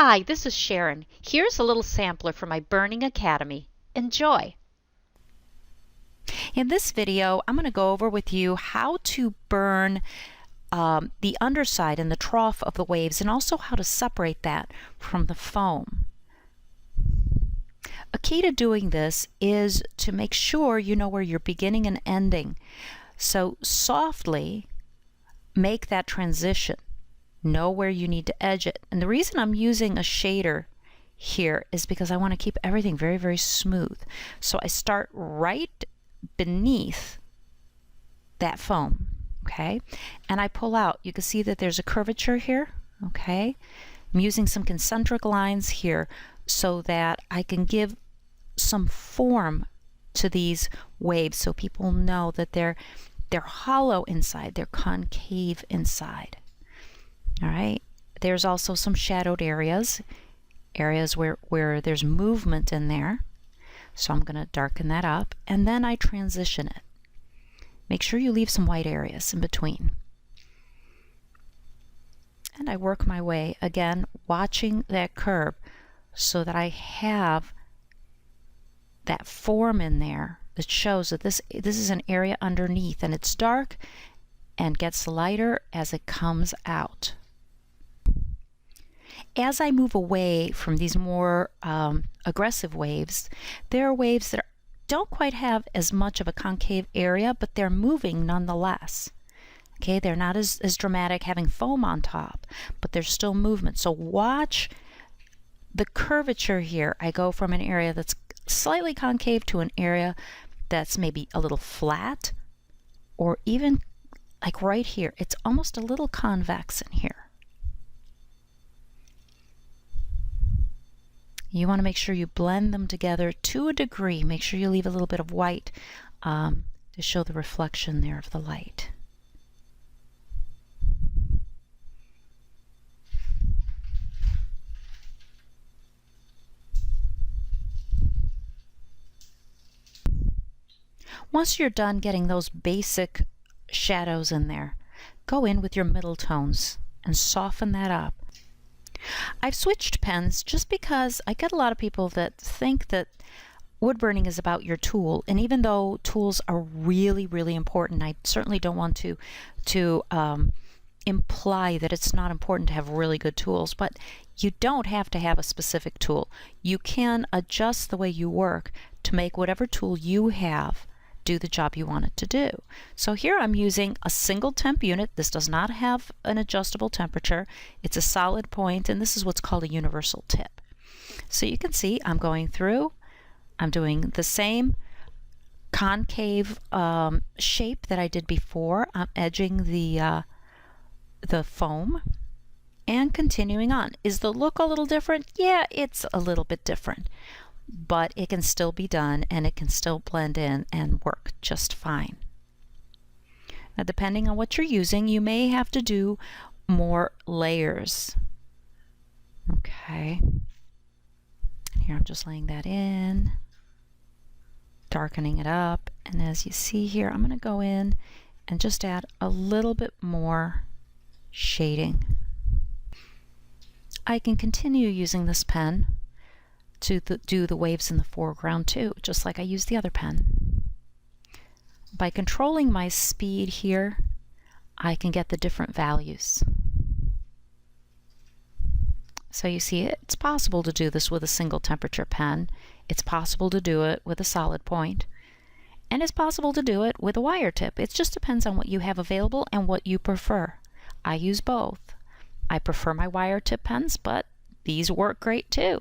Hi, this is Sharon. Here's a little sampler from my Burning Academy. Enjoy! In this video, I'm going to go over with you how to burn the underside and the trough of the waves, and also how to separate that from the foam. A key to doing this is to make sure you know where you're beginning and ending. So softly make that transition. Know where you need to edge it. And the reason I'm using a shader here is because I want to keep everything very, very smooth. So I start right beneath that foam, okay? And I pull out. You can see that there's a curvature here, okay? I'm using some concentric lines here so that I can give some form to these waves so people know that they're hollow inside, they're concave inside. All right, there's also some shadowed areas where there's movement in there. So I'm going to darken that up, and then I transition it. Make sure you leave some white areas in between. And I work my way, again, watching that curve so that I have that form in there that shows that this is an area underneath, and it's dark and gets lighter as it comes out. As I move away from these more aggressive waves, there are waves that don't quite have as much of a concave area, but they're moving nonetheless. Okay, they're not as dramatic having foam on top, but there's still movement. So watch the curvature here. I go from an area that's slightly concave to an area that's maybe a little flat, or even like right here, it's almost a little convex in here. You want to make sure you blend them together to a degree. Make sure you leave a little bit of white to show the reflection there of the light. Once you're done getting those basic shadows in there, go in with your middle tones and soften that up. I've switched pens just because I get a lot of people that think that wood burning is about your tool, and even though tools are really, really important, I certainly don't want to imply that it's not important to have really good tools, but you don't have to have a specific tool. You can adjust the way you work to make whatever tool you have do the job you want it to do. So here I'm using a single temp unit. This does not have an adjustable temperature. It's a solid point, and this is what's called a universal tip. So you can see I'm going through, I'm doing the same concave shape that I did before. I'm edging the foam and continuing on. Is the look a little different? Yeah, it's a little bit different, but it can still be done, and it can still blend in and work just fine. Now, depending on what you're using, you may have to do more layers. Okay. Here I'm just laying that in, darkening it up, and as you see here, I'm going to go in and just add a little bit more shading. I can continue using this pen to do the waves in the foreground too, just like I used the other pen. By controlling my speed here, I can get the different values. So you see, it's possible to do this with a single temperature pen. It's possible to do it with a solid point, and it's possible to do it with a wire tip. It just depends on what you have available and what you prefer. I use both. I prefer my wire tip pens, but these work great too.